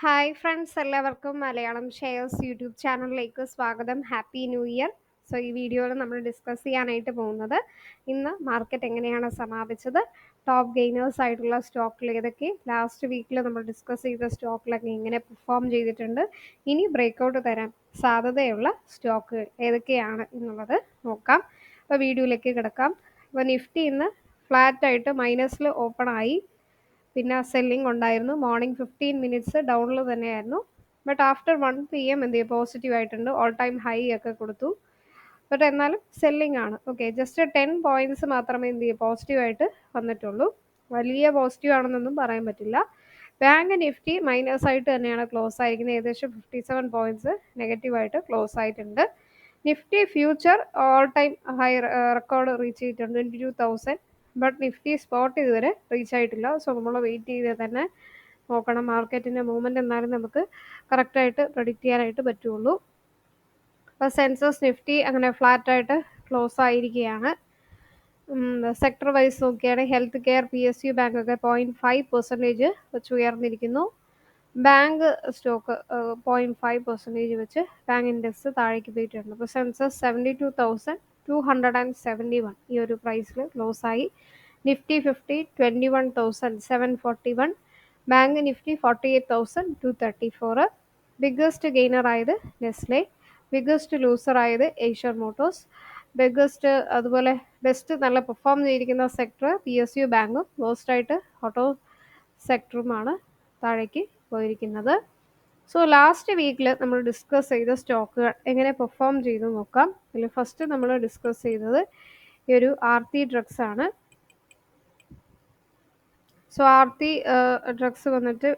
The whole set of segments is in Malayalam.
ഹായ് ഫ്രണ്ട്സ്, എല്ലാവർക്കും മലയാളം ഷെയർസ് യൂട്യൂബ് ചാനലിലേക്ക് സ്വാഗതം. Happy new year. സോ ഈ വീഡിയോയിൽ നമ്മൾ ഡിസ്കസ് ചെയ്യാനായിട്ട് പോകുന്നത് ഇന്ന് മാർക്കറ്റ് എങ്ങനെയാണ് സമാപിച്ചത്, ടോപ്പ് ഗെയിനേഴ്സ് ആയിട്ടുള്ള സ്റ്റോക്കിൽ ഏതൊക്കെ, ലാസ്റ്റ് വീക്കിൽ നമ്മൾ ഡിസ്കസ് ചെയ്ത സ്റ്റോക്കിലൊക്കെ എങ്ങനെ പെർഫോം ചെയ്തിട്ടുണ്ട്, ഇനി ബ്രേക്കൗട്ട് തരാൻ സാധ്യതയുള്ള സ്റ്റോക്കുകൾ ഏതൊക്കെയാണ് എന്നുള്ളത് നോക്കാം. അപ്പോൾ വീഡിയോയിലേക്ക് കിടക്കാം. അപ്പോൾ നിഫ്റ്റി ഇന്ന് ഫ്ലാറ്റായിട്ട് മൈനസിൽ ഓപ്പൺ ആയി. പിന്നെ സെല്ലിംഗ് ഉണ്ടായിരുന്നു. മോർണിംഗ് 15 മിനിറ്റ്സ് ഡൗണിൽ തന്നെയായിരുന്നു. ബട്ട് ആഫ്റ്റർ 1 PM എന്ത് ചെയ്യും, പോസിറ്റീവ് ആയിട്ടുണ്ട്. ഓൾ ടൈം ഹൈ ഒക്കെ കൊടുത്തു. ബട്ട് എന്നാലും സെല്ലിംഗ് ആണ്. ഓക്കെ, ജസ്റ്റ് 10 പോയിന്റ്സ് മാത്രമേ എന്ത് ചെയ്യും പോസിറ്റീവായിട്ട് വന്നിട്ടുള്ളൂ. വലിയ പോസിറ്റീവ് ആണെന്നൊന്നും പറയാൻ പറ്റില്ല. ബാങ്ക് നിഫ്റ്റി മൈനസ് ആയിട്ട് തന്നെയാണ് ക്ലോസ് ആയിരിക്കുന്നത്. ഏകദേശം 57 പോയിന്റ്സ് നെഗറ്റീവായിട്ട് ക്ലോസ് ആയിട്ടുണ്ട്. Nifty future all time high record reach ചെയ്തിട്ടുണ്ട് 22,000. ബട്ട് നിഫ്റ്റി സ്പോട്ട് ഇതുവരെ റീച്ച് ആയിട്ടില്ല. സോ നമ്മൾ വെയിറ്റ് ചെയ്ത് തന്നെ നോക്കണം. മാർക്കറ്റിൻ്റെ മൂവ്മെൻറ്റ് എന്നാലും നമുക്ക് കറക്റ്റായിട്ട് പ്രഡിക്റ്റ് ചെയ്യാനായിട്ട് പറ്റുള്ളൂ. അപ്പോൾ സെൻസസ് നിഫ്റ്റി അങ്ങനെ ഫ്ലാറ്റായിട്ട് ക്ലോസ് ആയിരിക്കുകയാണ്. സെക്ടർ വൈസ് നോക്കിയാണെങ്കിൽ ഹെൽത്ത് കെയർ, PSU ബാങ്ക് ഒക്കെ 0.5% വെച്ച് ഉയർന്നിരിക്കുന്നു. ബാങ്ക് സ്റ്റോക്ക് 0.5% വെച്ച് ബാങ്ക് ഇൻഡെക്സ് താഴേക്ക് പോയിട്ടുണ്ട്. അപ്പോൾ സെൻസസ് 72,271 ഈ ഒരു പ്രൈസിൽ ക്ലോസ് ആയി. Nifty 50 21,741. Bank Nifty 48,234. Biggest gainer ആയത് നെസ്ലെ, ബിഗ്ഗസ്റ്റ് ലൂസർ ആയത് ഏഷ്യർ മോട്ടോഴ്സ്. ബിഗ്ഗസ്റ്റ് അതുപോലെ ബെസ്റ്റ് നല്ല പെർഫോം ചെയ്തിരിക്കുന്ന സെക്ടർ PSU ബാങ്കും, വേസ്റ്റായിട്ട് ഓട്ടോ സെക്ടറുമാണ് താഴേക്ക് പോയിരിക്കുന്നത്. സോ ലാസ്റ്റ് വീക്കിൽ നമ്മൾ ഡിസ്കസ് ചെയ്ത സ്റ്റോക്കുകൾ എങ്ങനെ പെർഫോം ചെയ്തു നോക്കാം. അതിൽ ഫസ്റ്റ് നമ്മൾ ഡിസ്കസ് ചെയ്തത് ഈ ഒരു ആർത്തി ഡ്രഗ്സ് ആണ്. സോ ആർത്തി ഡ്രഗ്സ് വന്നിട്ട്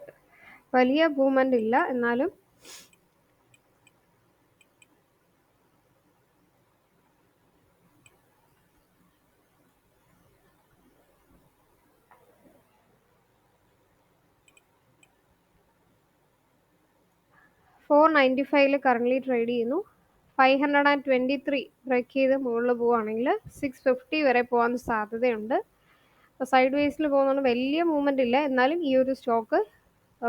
വലിയ മൂവ്മെൻ്റ് ഇല്ല, എന്നാലും 495 കറൻ്റ്ലി ട്രേഡ് ചെയ്യുന്നു. 523 ബ്രേക്ക് ചെയ്ത് മുകളിൽ പോവുകയാണെങ്കിൽ 650 വരെ പോകാൻ സാധ്യതയുണ്ട്. അപ്പോൾ സൈഡ് വേസിൽ പോകുന്നതുകൊണ്ട് വലിയ മൂവ്മെൻ്റ് ഇല്ല, എന്നാലും ഈ ഒരു സ്റ്റോക്ക്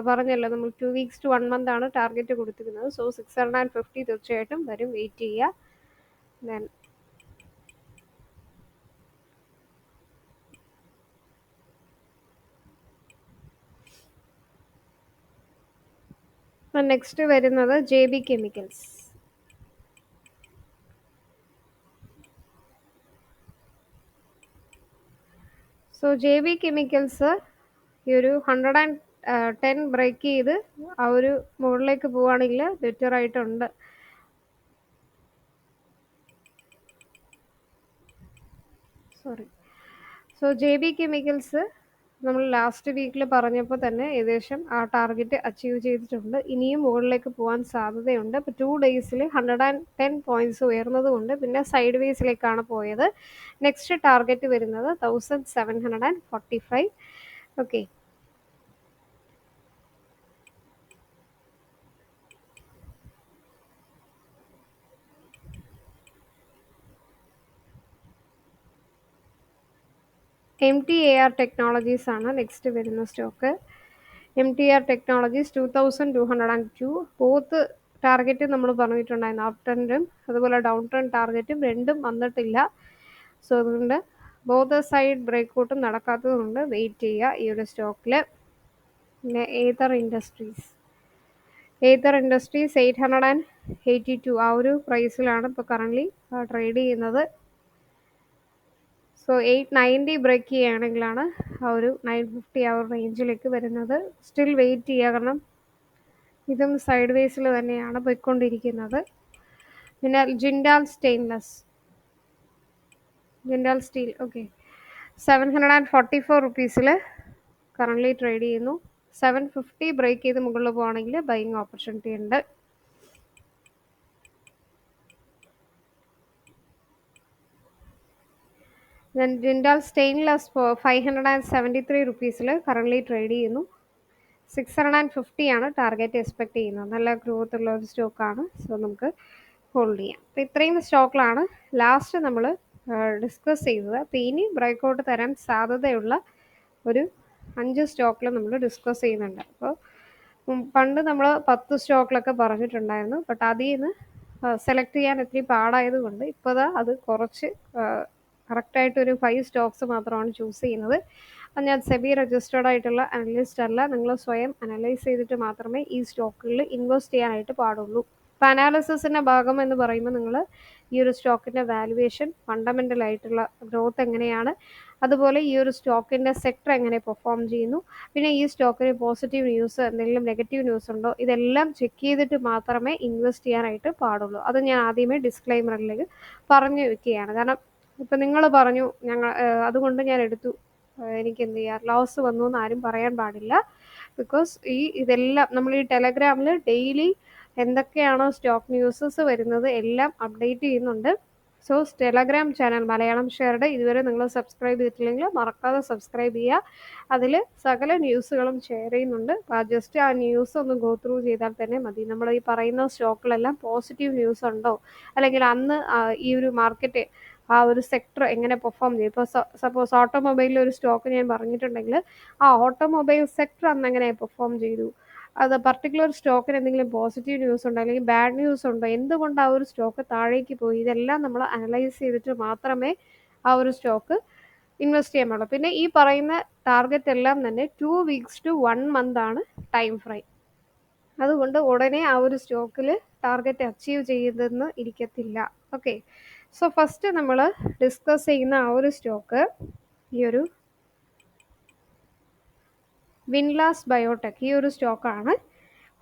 പറഞ്ഞല്ലോ നമ്മൾ 2 weeks to 1 month ആണ് ടാർഗറ്റ് കൊടുത്തിരുന്നത്. സോ 650 തീർച്ചയായിട്ടും വരും, വെയിറ്റ് ചെയ്യുക. ദെൻ നെക്സ്റ്റ് വരുന്നത് JB chemicals. So JB chemicals ഈ ഒരു 110 ബ്രേക്ക് ചെയ്ത് ആ ഒരു മുകളിലേക്ക് പോവുകയാണെങ്കിൽ ബെറ്റർ ആയിട്ടുണ്ട്. സോ JB കെമിക്കൽസ് നമ്മൾ ലാസ്റ്റ് വീക്കിൽ പറഞ്ഞപ്പോൾ തന്നെ ഏകദേശം ആ ടാർഗറ്റ് അച്ചീവ് ചെയ്തിട്ടുണ്ട്. ഇനിയും മുകളിലേക്ക് പോകാൻ സാധ്യതയുണ്ട്. ഇപ്പോൾ 2 daysൽ 110 പോയിന്റ്സ് ഉയർന്നതുകൊണ്ട് പിന്നെ സൈഡ് വേസിലേക്കാണ് പോയത്. നെക്സ്റ്റ് ടാർഗറ്റ് വരുന്നത് 1745. ഓക്കെ, MTAR ടെക്നോളജീസ് ആണ് നെക്സ്റ്റ് വരുന്ന stock. MTAR technologies 2202. Both target നമ്മൾ പറഞ്ഞിട്ടുണ്ടായിരുന്നു, അപ് ട്രെൻഡും അതുപോലെ ഡൗൺ ട്രെൻഡ് ടാർഗറ്റും രണ്ടും വന്നിട്ടില്ല. സോ അതുകൊണ്ട് ബോത്ത് സൈഡ് ബ്രേക്കൗട്ടും നടക്കാത്തതുകൊണ്ട് വെയിറ്റ് ചെയ്യുക ഈ ഒരു സ്റ്റോക്കിൽ. പിന്നെ ഏതർ ഇൻഡസ്ട്രീസ് 882 ആ ഒരു പ്രൈസിലാണ് ഇപ്പോൾ കറൻ്റ്ലി ട്രേഡ് ചെയ്യുന്നത്. സോ 890 ബ്രേക്ക് ചെയ്യുകയാണെങ്കിലാണ് ആ ഒരു 950 ആ ഒരു റേഞ്ചിലേക്ക് വരുന്നത്. സ്റ്റിൽ വെയിറ്റ് ചെയ്യുക, കാരണം ഇതും സൈഡ് വേസിൽ തന്നെയാണ് പോയിക്കൊണ്ടിരിക്കുന്നത്. പിന്നെ ജിൻഡാൽ സ്റ്റീൽ ഓക്കെ 744 റുപ്പീസിൽ കറൻ്റ്ലി ട്രേഡ് ചെയ്യുന്നു. 750 ബ്രേക്ക് ചെയ്ത് മുകളിൽ പോവുകയാണെങ്കിൽ ബൈയിങ് ഓപ്പർച്യൂണിറ്റി ഉണ്ട്. ജിൻഡാൽ സ്റ്റെയിൻലെസ് 573 റുപ്പീസിൽ കറൻ്റ്ലി ട്രേഡ് ചെയ്യുന്നു. 650 ആണ് ടാർഗറ്റ് എക്സ്പെക്ട് ചെയ്യുന്നത്. നല്ല ഗ്രോത്ത് ഉള്ള ഒരു സ്റ്റോക്കാണ്. സോ നമുക്ക് ഹോൾഡ് ചെയ്യാം. അപ്പോൾ ഇത്രയും സ്റ്റോക്കിലാണ് ലാസ്റ്റ് നമ്മൾ ഡിസ്കസ് ചെയ്തത്. അപ്പോൾ ഇനി ബ്രേക്കൗട്ട് തരാൻ സാധ്യതയുള്ള ഒരു 5 സ്റ്റോക്കിൽ നമ്മൾ ഡിസ്കസ് ചെയ്യുന്നുണ്ട്. അപ്പോൾ പണ്ട് നമ്മൾ 10 സ്റ്റോക്കിലൊക്കെ പറഞ്ഞിട്ടുണ്ടായിരുന്നു. ബട്ട് അതീന്ന് സെലക്ട് ചെയ്യാൻ ഇത്തിരി പാടായതുകൊണ്ട് ഇപ്പോൾ ദാ അത് കുറച്ച് കറക്റ്റായിട്ടൊരു 5 സ്റ്റോക്സ് മാത്രമാണ് ചൂസ് ചെയ്യുന്നത്. അത് ഞാൻ സെബി രജിസ്റ്റേർഡ് ആയിട്ടുള്ള അനലിസ്റ്റ് അല്ല. നിങ്ങൾ സ്വയം അനലൈസ് ചെയ്തിട്ട് മാത്രമേ ഈ സ്റ്റോക്കുകളിൽ ഇൻവെസ്റ്റ് ചെയ്യാനായിട്ട് പാടുള്ളൂ. അപ്പോൾ അനാലിസിസിൻ്റെ ഭാഗം എന്ന് പറയുമ്പോൾ നിങ്ങൾ ഈ ഒരു സ്റ്റോക്കിൻ്റെ വാല്യുവേഷൻ, ഫണ്ടമെൻ്റൽ ആയിട്ടുള്ള ഗ്രോത്ത് എങ്ങനെയാണ്, അതുപോലെ ഈ ഒരു സ്റ്റോക്കിൻ്റെ സെക്ടർ എങ്ങനെ പെർഫോം ചെയ്യുന്നു, പിന്നെ ഈ സ്റ്റോക്കിന് പോസിറ്റീവ് ന്യൂസ് എന്തെങ്കിലും നെഗറ്റീവ് ന്യൂസ് ഉണ്ടോ, ഇതെല്ലാം ചെക്ക് ചെയ്തിട്ട് മാത്രമേ ഇൻവെസ്റ്റ് ചെയ്യാനായിട്ട് പാടുള്ളൂ. അത് ഞാൻ ആദ്യമേ ഡിസ്ക്ലൈമറിലേക്ക് പറഞ്ഞു വെക്കുകയാണ്. കാരണം ഇപ്പം നിങ്ങൾ പറഞ്ഞു അതുകൊണ്ട് ഞാൻ എടുത്തു, എനിക്ക് എന്ത് ചെയ്യാം ലോസ് വന്നു എന്ന് ആരും പറയാൻ പാടില്ല. ബിക്കോസ് ഇതെല്ലാം നമ്മൾ ഈ ടെലഗ്രാമിൽ ഡെയിലി എന്തൊക്കെയാണോ സ്റ്റോക്ക് ന്യൂസസ് വരുന്നത് എല്ലാം അപ്ഡേറ്റ് ചെയ്യുന്നുണ്ട്. So Telegram channel Malayalam shared ഇതുവരെ നിങ്ങൾ സബ്സ്ക്രൈബ് ചെയ്തിട്ടില്ലെങ്കിൽ മറക്കാതെ സബ്സ്ക്രൈബ് ചെയ്യുക. അതിൽ സകല ന്യൂസുകളും ഷെയർ ചെയ്യുന്നുണ്ട്. അപ്പോൾ ജസ്റ്റ് ആ ന്യൂസ് ഒന്ന് ഗോ ത്രൂ ചെയ്താൽ തന്നെ മതി. നമ്മൾ ഈ പറയുന്ന സ്റ്റോക്കിലെല്ലാം പോസിറ്റീവ് ന്യൂസ് ഉണ്ടോ, അല്ലെങ്കിൽ അന്ന് ഈ ഒരു മാർക്കറ്റ് ആ ഒരു സെക്ടർ എങ്ങനെ പെർഫോം ചെയ്യും. ഇപ്പോൾ സപ്പോസ് ഓട്ടോമൊബൈലിൽ ഒരു സ്റ്റോക്ക് ഞാൻ പറഞ്ഞിട്ടുണ്ടെങ്കിൽ ആ ഓട്ടോമൊബൈൽ സെക്ടർ അന്ന് എങ്ങനെ പെർഫോം ചെയ്തു, അത് പർട്ടിക്കുലർ സ്റ്റോക്കിന് എന്തെങ്കിലും പോസിറ്റീവ് ന്യൂസ് ഉണ്ടോ അല്ലെങ്കിൽ ബാഡ് ന്യൂസ് ഉണ്ടോ, എന്തുകൊണ്ട് ആ ഒരു സ്റ്റോക്ക് താഴേക്ക് പോയി, ഇതെല്ലാം നമ്മൾ അനലൈസ് ചെയ്തിട്ട് മാത്രമേ ആ ഒരു സ്റ്റോക്ക് ഇൻവെസ്റ്റ് ചെയ്യാൻ പാടുള്ളൂ. പിന്നെ ഈ പറയുന്ന ടാർഗറ്റ് എല്ലാം തന്നെ 2 weeks to 1 month ആണ് ടൈം ഫ്രെയിം. അതുകൊണ്ട് ഉടനെ ആ ഒരു സ്റ്റോക്കിൽ ടാർഗറ്റ് അച്ചീവ് ചെയ്തെന്ന് ഇരിക്കത്തില്ല. ഓക്കെ, സോ ഫസ്റ്റ് നമ്മൾ ഡിസ്കസ് ചെയ്യുന്ന ആ ഒരു സ്റ്റോക്ക് ഈ ഒരു വിൻലാസ് ബയോടെക്, ഈ ഒരു സ്റ്റോക്കാണ്.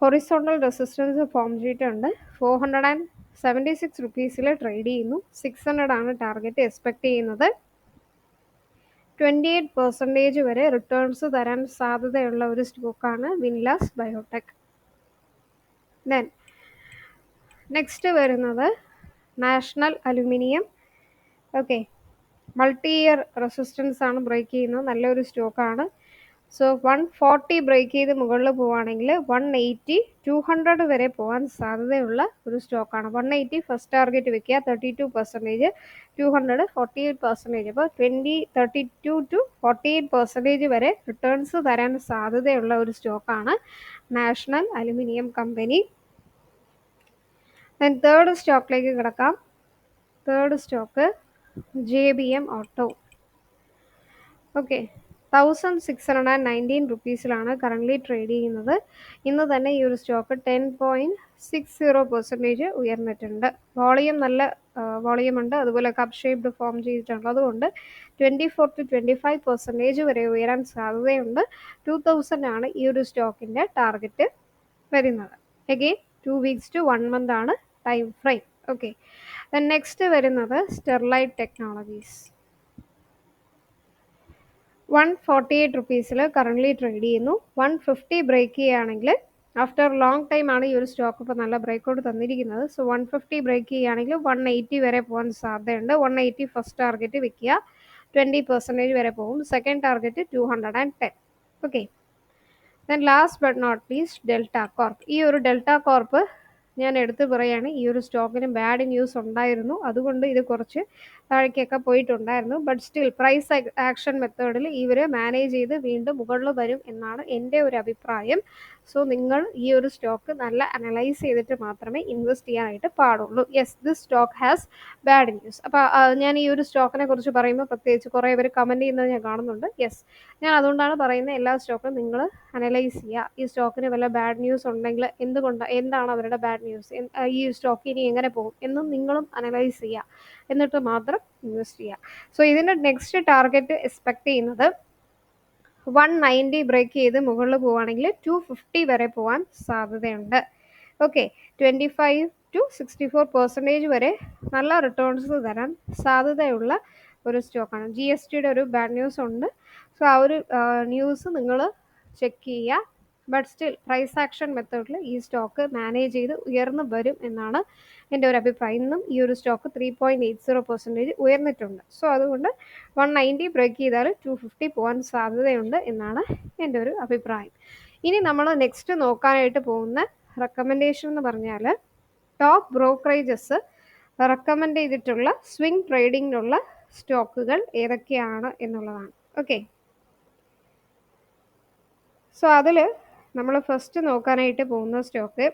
ഹൊറിസോണ്ടൽ റെസിസ്റ്റൻസ് ഫോം ചെയ്തിട്ടുണ്ട്. 476 റുപ്പീസിൽ ട്രേഡ് ചെയ്യുന്നു. 600 ആണ് ടാർഗറ്റ് എക്സ്പെക്ട് ചെയ്യുന്നത്. 28% വരെ റിട്ടേൺസ് തരാൻ സാധ്യതയുള്ള ഒരു സ്റ്റോക്കാണ് വിൻലാസ് ബയോടെക്. ദെൻ നെക്സ്റ്റ് വരുന്നത് national aluminium. Okay, multi year resistance ആണ് ബ്രേക്ക് ചെയ്യുന്നത്. നല്ലൊരു സ്റ്റോക്കാണ്. സോ 140 ബ്രേക്ക് ചെയ്ത് മുകളിൽ പോവുകയാണെങ്കിൽ 180, 200 വരെ പോകാൻ സാധ്യതയുള്ള ഒരു സ്റ്റോക്കാണ്. 180 ഫസ്റ്റ് ടാർഗറ്റ് വെക്കുക, 32%, 200 48%. അപ്പോൾ 32 to 48% വരെ റിട്ടേൺസ് തരാൻ സാധ്യതയുള്ള ഒരു സ്റ്റോക്കാണ് national aluminium company. Then third സ്റ്റോക്കിലേക്ക് കിടക്കാം. Third stock JBM auto. Okay, 1619 റുപ്പീസിലാണ് കറൻ്റ്ലി ട്രേഡ് ചെയ്യുന്നത്. ഇന്ന് തന്നെ ഈ ഒരു സ്റ്റോക്ക് 10.60% ഉയർന്നിട്ടുണ്ട്. വോളിയം നല്ല വോളിയം ഉണ്ട്, അതുപോലെ കപ്പ് ഷേപ്ഡ് ഫോം ചെയ്തിട്ടുള്ളത് കൊണ്ട് 24 to 25% വരെ ഉയരാൻ സാധ്യതയുണ്ട്. 2000 ആണ് ഈ ഒരു സ്റ്റോക്കിൻ്റെ ടാർഗറ്റ് വരുന്നത്. അഗെയിൻ 2 weeks to 1 month ആണ് time frame. Okay, then next വരുന്നത് സ്റ്റെർലൈറ്റ് ടെക്നോളജീസ്. 148 റുപ്പീസിൽ കറൻ്റ്ലി ട്രേഡ് ചെയ്യുന്നു. 150 ബ്രേക്ക് ചെയ്യുകയാണെങ്കിൽ, ആഫ്റ്റർ ലോങ് ടൈം ആണ് ഈ ഒരു സ്റ്റോക്ക് ഇപ്പോൾ നല്ല ബ്രേക്കൗട്ട് തന്നിരിക്കുന്നത്. സോ 150 ബ്രേക്ക് ചെയ്യുകയാണെങ്കിൽ 180 വരെ പോകാൻ സാധ്യതയുണ്ട്. 180 ഫസ്റ്റ് ടാർഗറ്റ് വെക്കുക, 20% വരെ പോകും. Second target 210. Okay, then last but not least Delta Corp. ഈ ഒരു ഡെൽറ്റ കോർപ്പ് ഞാൻ എടുത്തു പറയുകയാണ്, ഈ ഒരു സ്റ്റോക്കിന് ബാഡ് ന്യൂസ് ഉണ്ടായിരുന്നു, അതുകൊണ്ട് ഇത് കുറച്ച് താഴേക്കൊക്കെ പോയിട്ടുണ്ടായിരുന്നു. ബട്ട് സ്റ്റിൽ പ്രൈസ് ആക്ഷൻ മെത്തേഡിൽ ഇവർ മാനേജ് ചെയ്ത് വീണ്ടും മുകളിൽ വരും എന്നാണ് എൻ്റെ ഒരു അഭിപ്രായം. സോ നിങ്ങൾ ഈ ഒരു സ്റ്റോക്ക് നല്ല അനലൈസ് ചെയ്തിട്ട് മാത്രമേ ഇൻവെസ്റ്റ് ചെയ്യാനായിട്ട് പാടുള്ളൂ. Yes, this stock has bad news. അപ്പോൾ ഞാൻ ഈ ഒരു സ്റ്റോക്കിനെ കുറിച്ച് പറയുമ്പോൾ പ്രത്യേകിച്ച് കുറേ പേര് കമൻറ്റ് ചെയ്യുന്നത് ഞാൻ കാണുന്നുണ്ട്. യെസ്, ഞാൻ അതുകൊണ്ടാണ് പറയുന്നത് എല്ലാ സ്റ്റോക്കും നിങ്ങൾ അനലൈസ് ചെയ്യുക. ഈ സ്റ്റോക്കിന് വല്ല ബാഡ് ന്യൂസ് ഉണ്ടെങ്കിൽ എന്താണ് അവരുടെ ബാഡ് ന്യൂസ്, ഈ സ്റ്റോക്ക് ഇനി എങ്ങനെ പോകും എന്നും നിങ്ങളും അനലൈസ് ചെയ്യുക, എന്നിട്ട് മാത്രം ഇൻവെസ്റ്റ് ചെയ്യുക. സോ ഇതിൻ്റെ നെക്സ്റ്റ് ടാർഗറ്റ് എക്സ്പെക്ട് ചെയ്യുന്നത് 190 ബ്രേക്ക് ചെയ്ത് മുകളിൽ പോവുകയാണെങ്കിൽ 250 വരെ പോകാൻ സാധ്യതയുണ്ട്. ഓക്കെ, 25 to 64% വരെ നല്ല റിട്ടേൺസ് തരാൻ സാധ്യതയുള്ള ഒരു സ്റ്റോക്കാണ്. GSTയുടെ ഒരു ബാഡ് ന്യൂസ് ഉണ്ട്. സോ ആ ഒരു ന്യൂസ് നിങ്ങൾ ചെക്ക് ചെയ്യുക. ബട്ട് സ്റ്റിൽ പ്രൈസ് ആക്ഷൻ മെത്തേഡിൽ ഈ സ്റ്റോക്ക് മാനേജ് ചെയ്ത് ഉയർന്നു വരും എന്നാണ് എൻ്റെ ഒരു അഭിപ്രായം. ഇന്നും ഈ ഒരു സ്റ്റോക്ക് 3.80% ഉയർന്നിട്ടുണ്ട്. സോ അതുകൊണ്ട് 190 ബ്രേക്ക് ചെയ്താൽ 250 പോകാൻ സാധ്യതയുണ്ട് എന്നാണ് എൻ്റെ ഒരു അഭിപ്രായം. ഇനി നമ്മൾ നെക്സ്റ്റ് നോക്കാനായിട്ട് പോകുന്ന റെക്കമെൻഡേഷൻ എന്ന് പറഞ്ഞാൽ ടോപ്പ് ബ്രോക്കറേജസ് റെക്കമെൻഡ് ചെയ്തിട്ടുള്ള സ്വിംഗ് ട്രേഡിങ്ങിനുള്ള സ്റ്റോക്കുകൾ ഏതൊക്കെയാണ് എന്നുള്ളതാണ്. ഓക്കെ, സോ അതിൽ നമ്മൾ ഫസ്റ്റ് നോക്കാനായിട്ട് പോകുന്ന സ്റ്റോക്ക്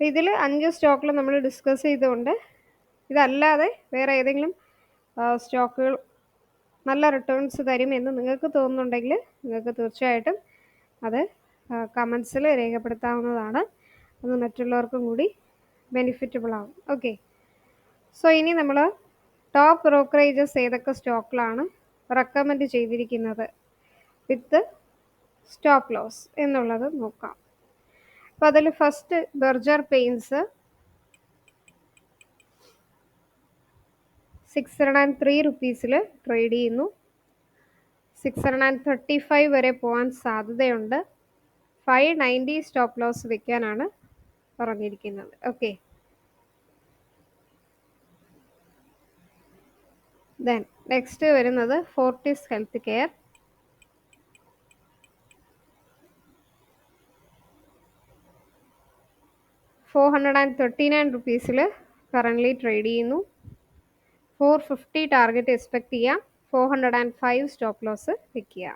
ഇതിൽ 5 സ്റ്റോക്കിൽ നമ്മൾ ഡിസ്കസ് ചെയ്തുകൊണ്ട് ഇതല്ലാതെ വേറെ ഏതെങ്കിലും സ്റ്റോക്കുകൾ നല്ല റിട്ടേൺസ് തരുമെന്ന് നിങ്ങൾക്ക് തോന്നുന്നുണ്ടെങ്കിൽ നിങ്ങൾക്ക് തീർച്ചയായിട്ടും അത് കമൻസിൽ രേഖപ്പെടുത്താവുന്നതാണ്. അത് മറ്റുള്ളവർക്കും കൂടി ബെനിഫിറ്റബിൾ ആവും. ഓക്കെ, സോ ഇനി നമ്മൾ ടോപ്പ് ബ്രോക്കറേജസ് ഏതൊക്കെ സ്റ്റോക്കിലാണ് റെക്കമെൻഡ് ചെയ്തിരിക്കുന്നത് വിത്ത് സ്റ്റോപ്പ് ലോസ് എന്നുള്ളത് നോക്കാം. അപ്പോൾ അതിൽ ഫസ്റ്റ് ബർജർ പെയിൻസ് 603 റുപ്പീസിൽ ട്രേഡ് ചെയ്യുന്നു. 635 വരെ പോകാൻ സാധ്യതയുണ്ട്. 590 സ്റ്റോപ്പ് ലോസ് വെക്കാനാണ് പറഞ്ഞിരിക്കുന്നത്. ഓക്കെ, ദെൻ നെക്സ്റ്റ് വരുന്നത് ഫോർട്ടിസ് ഹെൽത്ത് കെയർ. 439 റുപ്പീസിൽ കറൻ്റ്ലി ട്രേഡ് ചെയ്യുന്നു. 450 ടാർഗറ്റ് എക്സ്പെക്ട് ചെയ്യാം. 405 സ്റ്റോപ്പ് ലോസ് വെക്കുക.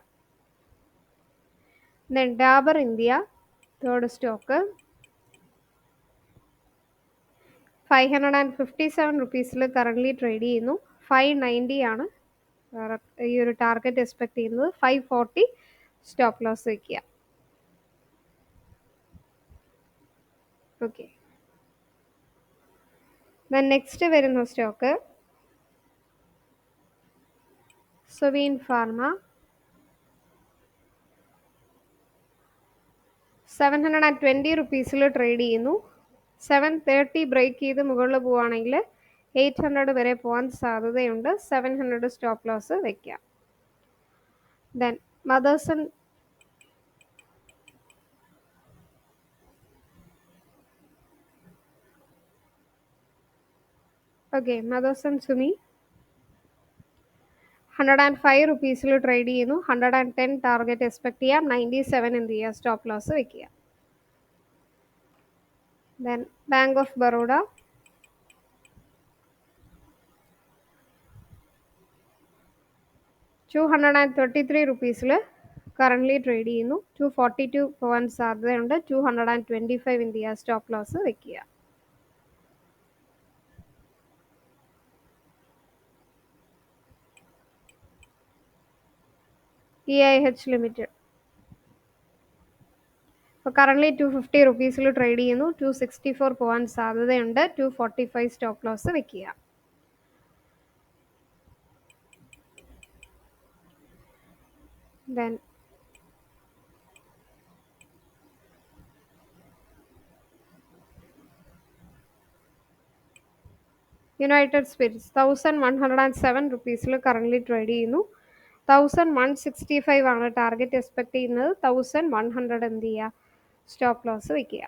Then Dabur India third stock 557 റുപ്പീസിൽ കറൻ്റ്ലി ട്രേഡ് ചെയ്യുന്നു. 590 ആണ് ഈ ഒരു ടാർഗറ്റ് എക്സ്പെക്ട് ചെയ്യുന്നത്. 540 സ്റ്റോപ്പ് ലോസ് വെക്കുക. ഓക്കെ, ദെൻ നെക്സ്റ്റ് വരുന്ന സ്റ്റോക്ക് സുവീൻ ഫാർമ 720 റുപ്പീസിൽ ട്രേഡ് ചെയ്യുന്നു. 730 ബ്രേക്ക് ചെയ്ത് മുകളിൽ പോവുകയാണെങ്കിൽ 800 വരെ പോകാൻ സാധ്യതയുണ്ട്. 700 സ്റ്റോപ്പ് ലോസ് വെക്കാം. ദെൻ മദേഴ്സൺ സുമി 105 റുപ്പീസിൽ ട്രേഡ് ചെയ്യുന്നു. 110 ടാർഗറ്റ് എക്സ്പെക്ട് ചെയ്യാം. 97 എന്ത് ചെയ്യുക, സ്റ്റോപ്പ് ലോസ് വെക്കുക. ദെൻ ബാങ്ക് ഓഫ് ബറോഡ 233 റുപ്പീസിൽ കറൻ്റ്ലി ട്രേഡ് ചെയ്യുന്നു. 242 പോകാൻ സാധ്യതയുണ്ട്. 225 എന്ത് ചെയ്യുക, സ്റ്റോപ്പ് ലോസ് വെക്കുക. EIH ലിമിറ്റഡ് ഇപ്പോൾ കറൻ്റ്ലി 250 റുപ്പീസിൽ ട്രേഡ് ചെയ്യുന്നു. 264 പോകാൻ സാധ്യതയുണ്ട്. 245 സ്റ്റോപ്പ് ലോസ് വെക്കുക. ദെൻ യുണൈറ്റഡ് സ്പിരിറ്റ്സ് 1107 റുപ്പീസിൽ കറൻ്റ്ലി ട്രേഡ് ചെയ്യുന്നു. 1165 ആണ് ടാർഗറ്റ് എക്സ്പെക്ട് ചെയ്യുന്നത്. 1100 എന്ത് ചെയ്യുക, സ്റ്റോപ്പ് ലോസ് വെക്കുക.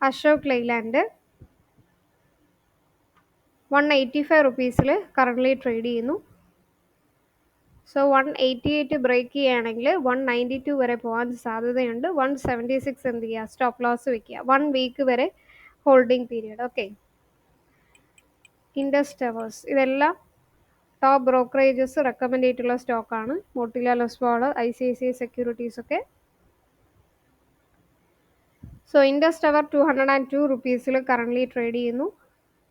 അശോക് ലൈലാൻഡ് 185 റുപ്പീസിൽ കറൻ്റ്ലി ട്രേഡ് ചെയ്യുന്നു. സോ 188 ബ്രേക്ക് ചെയ്യുകയാണെങ്കിൽ 192 വരെ പോകാൻ സാധ്യതയുണ്ട്. 176 എന്ത് ചെയ്യുക, സ്റ്റോപ്പ് ലോസ് വെക്കുക. 1 വീക്ക് വരെ holding period. Okay, Indus Towers ഇതെല്ലാം ടോപ്പ് ബ്രോക്കറേജസ് റെക്കമെൻഡ് ചെയ്തിട്ടുള്ള സ്റ്റോക്കാണ്. മോട്ടിലാൽ ഒസ്വാൾ, ICICI സെക്യൂരിറ്റീസ് ഒക്കെ. സോ ഇൻഡസ് ടവർ 202 റുപ്പീസിൽ കറൻ്റ്ലി ട്രേഡ് ചെയ്യുന്നു.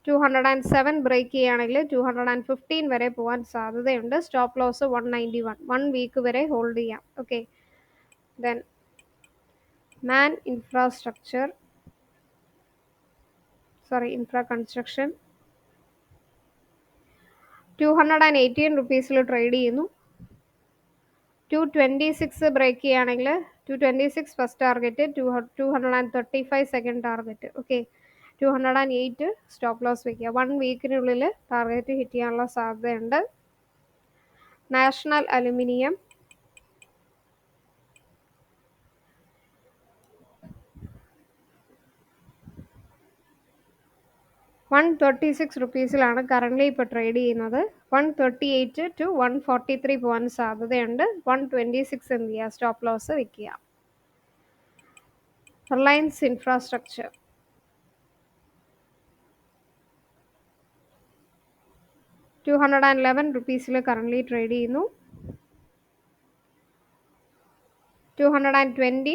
207 ബ്രേക്ക് ചെയ്യുകയാണെങ്കിൽ 215 വരെ പോകാൻ സാധ്യതയുണ്ട്. Stop loss 191. 1 വീക്ക് വരെ ഹോൾഡ് ചെയ്യാം. ഓക്കെ, ദെൻ മാൻ ഇൻഫ്രാ കൺസ്ട്രക്ഷൻ 218 റുപ്പീസിൽ ട്രേഡ് ചെയ്യുന്നു. 226 ബ്രേക്ക് ചെയ്യുകയാണെങ്കിൽ 226 first target, 235 second target. Okay, 208 stop loss വയ്ക്കുക. 1 വീക്കിനുള്ളിൽ ടാർഗറ്റ് ഹിറ്റ് ചെയ്യാനുള്ള സാധ്യതയുണ്ട്. നാഷണൽ അലുമിനിയം 136 റുപ്പീസിലാണ് കറൻ്റ്ലി ഇപ്പോൾ ട്രേഡ് ചെയ്യുന്നത്. 138 to 143 പോകാൻ സാധ്യതയുണ്ട്. 126 എന്ത് ചെയ്യുക, സ്റ്റോപ്പ് ലോസ് വയ്ക്കുക. റിലയൻസ് ഇൻഫ്രാസ്ട്രക്ചർ 211 റുപ്പീസിൽ കറൻ്റ്ലി ട്രേഡ് ചെയ്യുന്നു. 220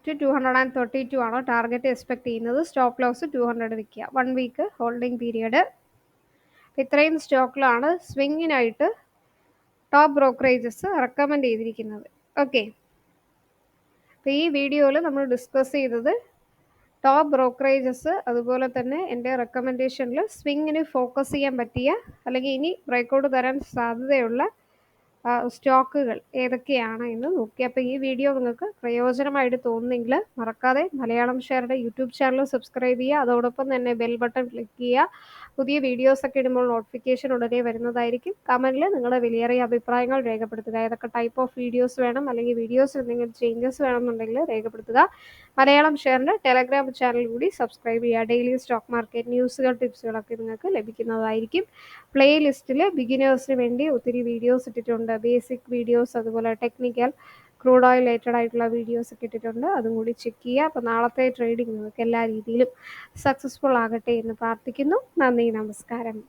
to 232 ആണ് ടാർഗറ്റ് എക്സ്പെക്ട് ചെയ്യുന്നത്. സ്റ്റോപ്പ് ലോസ് 200 വെക്കുക. 1 വീക്ക് ഹോൾഡിംഗ് പീരിയഡ്. ഇത്രയും സ്റ്റോക്കിലാണ് സ്വിങ്ങിനായിട്ട് ടോപ്പ് ബ്രോക്കറേജസ് റെക്കമെൻഡ് ചെയ്തിരിക്കുന്നത്. ഓക്കെ, അപ്പോൾ ഈ വീഡിയോയിൽ നമ്മൾ ഡിസ്കസ് ചെയ്തത് ടോപ്പ് ബ്രോക്കറേജസ്, അതുപോലെ തന്നെ എൻ്റെ റെക്കമെൻഡേഷനിൽ സ്വിങ്ങിന് ഫോക്കസ് ചെയ്യാൻ പറ്റിയ അല്ലെങ്കിൽ ഇനി ബ്രേക്കൗട്ട് തരാൻ സാധ്യതയുള്ള സ്റ്റോക്കുകൾ ഏതൊക്കെയാണ് എന്ന് നോക്കി. അപ്പോൾ ഈ വീഡിയോ നിങ്ങൾക്ക് പ്രയോജനമായിട്ട് തോന്നുന്നെങ്കിൽ മറക്കാതെ മലയാളം ഷെയറുടെ യൂട്യൂബ് ചാനൽ സബ്സ്ക്രൈബ് ചെയ്യുക. അതോടൊപ്പം തന്നെ ബെൽ ബട്ടൺ ക്ലിക്ക് ചെയ്യുക. പുതിയ വീഡിയോസൊക്കെ ഇടുമ്പോൾ നോട്ടിഫിക്കേഷൻ ഉടനെ വരുന്നതായിരിക്കും. കമൻറ്റിൽ നിങ്ങളുടെ വിലയേറിയ അഭിപ്രായങ്ങൾ രേഖപ്പെടുത്തുക. ഏതൊക്കെ ടൈപ്പ് ഓഫ് വീഡിയോസ് വേണം, അല്ലെങ്കിൽ വീഡിയോസ് എന്തെങ്കിലും ചേഞ്ചസ് വേണമെന്നുണ്ടെങ്കിൽ രേഖപ്പെടുത്തുക. മലയാളം ഷെയറിൻ്റെ ടെലഗ്രാം ചാനൽ കൂടി സബ്സ്ക്രൈബ് ചെയ്യുക. ഡെയിലി സ്റ്റോക്ക് മാർക്കറ്റ് ന്യൂസുകൾ, ടിപ്സുകളൊക്കെ നിങ്ങൾക്ക് ലഭിക്കുന്നതായിരിക്കും. പ്ലേലിസ്റ്റിൽ ബിഗിനേഴ്സിന് വേണ്ടി ഒത്തിരി വീഡിയോസ് ഇട്ടിട്ടുണ്ട്. ബേസിക് വീഡിയോസ്, അതുപോലെ ടെക്നിക്കൽ, ക്രൂഡ് ഓയിൽ റിലേറ്റഡ് ആയിട്ടുള്ള വീഡിയോസ് ഒക്കെ ഇട്ടിട്ടുണ്ട്. അതും കൂടി ചെക്ക് ചെയ്യുക. അപ്പോൾ നാളത്തെ ട്രേഡിംഗ് നിങ്ങൾക്ക് എല്ലാ രീതിയിലും സക്സസ്ഫുൾ ആകട്ടെ എന്ന് പ്രാർത്ഥിക്കുന്നു. നന്ദി, നമസ്കാരം.